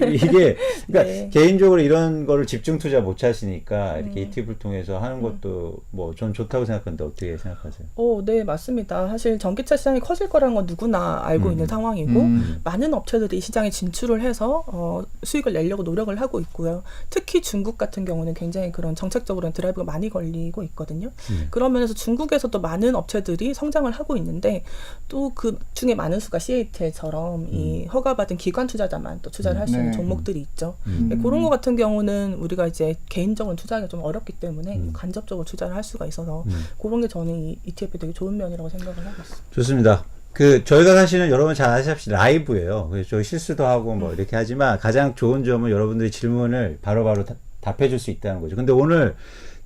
Speaker 3: 이게 그러니까
Speaker 5: 네.
Speaker 3: 개인적으로 이런 거를 집중 투자 못 하시니까 이렇게 ETF를 통해서 하는 것도 뭐 전 좋다고 생각하는데 어떻게 생각하세요?
Speaker 5: 네, 맞습니다. 사실 전기차 시장이 커질 거라는 건 누구나 알고 있는 상황이고 많은 업체들이 이 시장에 진출을 해서 수익을 내려고 노력을 하고 있고요. 특히 중국 같은 경우는 굉장히 그런 정책적으로는 드라이브가 많이 걸리고 있거든요. 그런 면에서 중국에서도 많은 업체들이 성장을 하고 있는데 또 그 중에 많은 수가 CATL처럼 이 허가받은 기관 투자자만 또 투자를 할 수 있는
Speaker 2: 네.
Speaker 5: 종목들이 있죠. 그런 거 같은 경우는 우리가 이제 개인적으로 투자하기가 좀 어렵기 때문에 간접적으로 투자를 할 수가 있어서 그런 게 저는 이 ETF 되게 좋은 면이라고 생각을 하고 있습니다.
Speaker 3: 좋습니다. 그 저희가 사실은 여러분 잘 아시다시피 라이브예요. 그래서 저희 실수도 하고 뭐 이렇게 하지만 가장 좋은 점은 여러분들이 질문을 바로바로 답해줄 수 있다는 거죠. 근데 오늘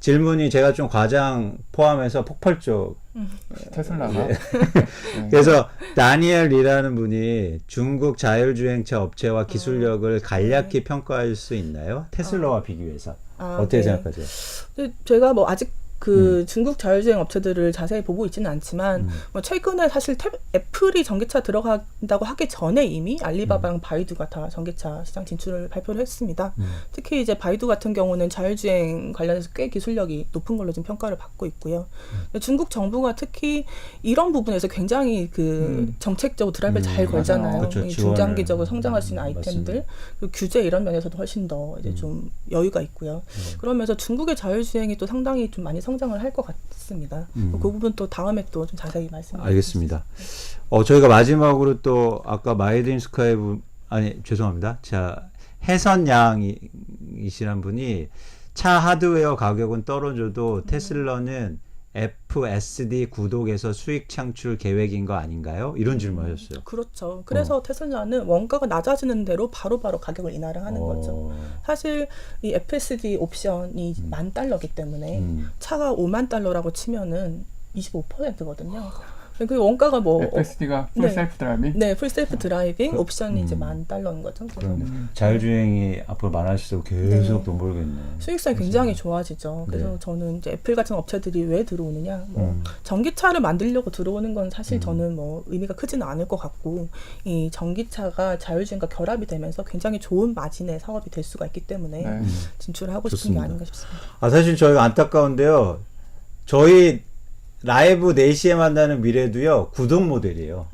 Speaker 3: 질문이 제가 좀 과장 포함해서 폭발적.
Speaker 2: 테슬라가.
Speaker 3: 네. 그래서 다니엘이라는 분이 중국 자율주행차 업체와 기술력을 간략히 평가할 수 있나요? 테슬라와 비교해서 어떻게
Speaker 5: 네.
Speaker 3: 생각하세요?
Speaker 5: 근데 제가 뭐 아직 그 중국 자율주행 업체들을 자세히 보고 있지는 않지만 뭐 최근에 사실 애플이 전기차 들어간다고 하기 전에 이미 알리바바랑 바이두가 다 전기차 시장 진출을 발표를 했습니다. 특히 이제 바이두 같은 경우는 자율주행 관련해서 꽤 기술력이 높은 걸로 지금 평가를 받고 있고요. 중국 정부가 특히 이런 부분에서 굉장히 그 정책적으로 드라이브를 잘 걸잖아요.
Speaker 3: 그렇죠.
Speaker 5: 중장기적으로 성장할 수 있는 아이템들,
Speaker 3: 맞습니다.
Speaker 5: 그리고 규제 이런 면에서도 훨씬 더 이제 좀 여유가 있고요. 그러면서 중국의 자율주행이 또 상당히 좀 많이 성장을 할 것 같습니다. 그 부분 또 다음에 또 좀 자세히 말씀드리겠습니다.
Speaker 3: 알겠습니다. 저희가 마지막으로 또 아까 마이드인 스카이 죄송합니다. 자, 해선양이시란 분이 차 하드웨어 가격은 떨어져도 테슬라는 FSD 구독에서 수익 창출 계획인 거 아닌가요? 이런 질문하셨어요.
Speaker 5: 그렇죠. 그래서 테슬라는 원가가 낮아지는 대로 바로바로 가격을 인하를 하는 거죠. 사실 이 FSD 옵션이 $10,000기 때문에 차가 $50,000라고 치면은 25%거든요. 그 원가가 뭐
Speaker 2: FSD가 풀
Speaker 5: 네.
Speaker 2: 셀프 드라이빙?
Speaker 5: 네, 풀 셀프 드라이빙 옵션이 이제 $10,000인 거죠. 그래서
Speaker 3: 그럼 자율주행이 앞으로 많아질수록 계속
Speaker 5: 네.
Speaker 3: 돈 벌겠네.
Speaker 5: 수익성이 굉장히 좋아지죠. 그래서
Speaker 3: 네.
Speaker 5: 저는 이제 애플 같은 업체들이 왜 들어오느냐, 뭐 전기차를 만들려고 들어오는 건 사실 저는 뭐 의미가 크지는 않을 것 같고, 이 전기차가 자율주행과 결합이 되면서 굉장히 좋은 마진의 사업이 될 수가 있기 때문에
Speaker 2: 네.
Speaker 5: 진출을 하고 싶은
Speaker 3: 좋습니다.
Speaker 5: 게 아닌가 싶습니다.
Speaker 3: 아, 사실 저희가 안타까운데요. 저희 라이브 4시에 만나는 미래도요, 구독 모델이에요.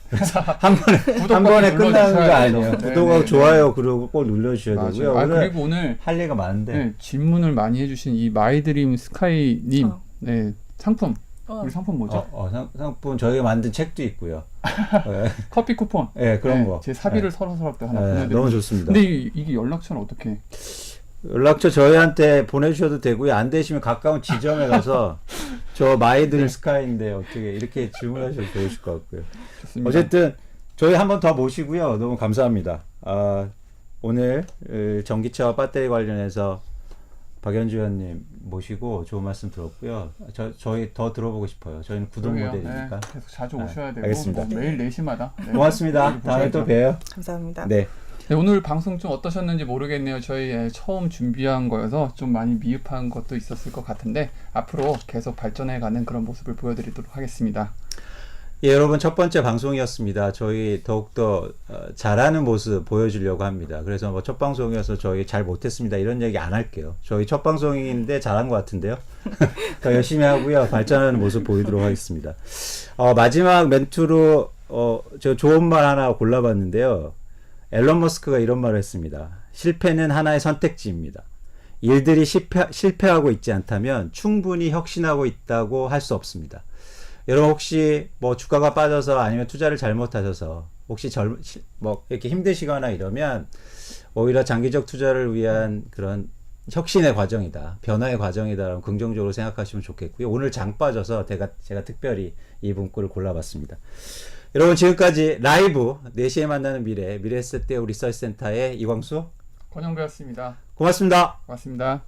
Speaker 3: 그래서 한 번에 끝나는 거 아니에요.
Speaker 2: 돼요.
Speaker 3: 구독하고
Speaker 2: 네,
Speaker 3: 좋아요, 그리고 꼭 눌러주셔야
Speaker 2: 맞아요.
Speaker 3: 되고요.
Speaker 2: 아,
Speaker 3: 오늘
Speaker 2: 그리고 오늘
Speaker 3: 할 얘기가 많은데.
Speaker 2: 네, 질문을 많이 해주신 이 마이드림 스카이님 네, 상품 우리 상품 뭐죠?
Speaker 3: 상품 저희가 만든 책도 있고요.
Speaker 2: 커피 쿠폰.
Speaker 3: 네, 그런
Speaker 2: 네,
Speaker 3: 거.
Speaker 2: 제 사비를 서로서로 하나
Speaker 3: 네,
Speaker 2: 보내드립니다.
Speaker 3: 너무 좋습니다.
Speaker 2: 근데 이게 연락처는 어떻게?
Speaker 3: 연락처 저희한테 보내주셔도 되고요. 안 되시면 가까운 지점에 가서 저 마이드림 스카이인데 어떻게 이렇게 질문하셔도 좋으실 것 같고요.
Speaker 2: 좋습니다.
Speaker 3: 어쨌든 저희 한 번 더 모시고요. 너무 감사합니다. 오늘 전기차와 배터리 관련해서 박연주 의원님 모시고 좋은 말씀 들었고요. 저희 더 들어보고 싶어요. 저희는 구독
Speaker 2: 그러게요.
Speaker 3: 모델이니까.
Speaker 2: 네, 계속 자주 오셔야 되고
Speaker 3: 알겠습니다.
Speaker 2: 뭐 매일 4시마다. 네.
Speaker 3: 고맙습니다. 다음에 또 봬요.
Speaker 5: 감사합니다.
Speaker 3: 네.
Speaker 2: 네, 오늘 방송 좀 어떠셨는지 모르겠네요. 저희 처음 준비한 거여서 좀 많이 미흡한 것도 있었을 것 같은데 앞으로 계속 발전해가는 그런 모습을 보여드리도록 하겠습니다.
Speaker 3: 예, 여러분 첫 번째 방송이었습니다. 저희 더욱더 잘하는 모습 보여주려고 합니다. 그래서 뭐 첫 방송이어서 저희 잘 못했습니다 이런 얘기 안 할게요. 저희 첫 방송인데 잘한 것 같은데요. 더 열심히 하고요. 발전하는 모습 보이도록 하겠습니다. 마지막 멘트로 제가 좋은 말 하나 골라봤는데요. 앨런 머스크가 이런 말을 했습니다. 실패는 하나의 선택지입니다. 일들이 실패하고 있지 않다면 충분히 혁신하고 있다고 할 수 없습니다. 여러분 혹시 뭐 주가가 빠져서 아니면 투자를 잘못하셔서 혹시 뭐 이렇게 힘드시거나 이러면 오히려 장기적 투자를 위한 그런 혁신의 과정이다, 변화의 과정이다, 긍정적으로 생각하시면 좋겠고요. 오늘 장 빠져서 제가 특별히 이 문구를 골라봤습니다. 여러분 지금까지 라이브 4시에 만나는 미래에셋대우 리서치센터의 이광수
Speaker 2: 권영배였습니다.
Speaker 3: 고맙습니다.
Speaker 2: 고맙습니다.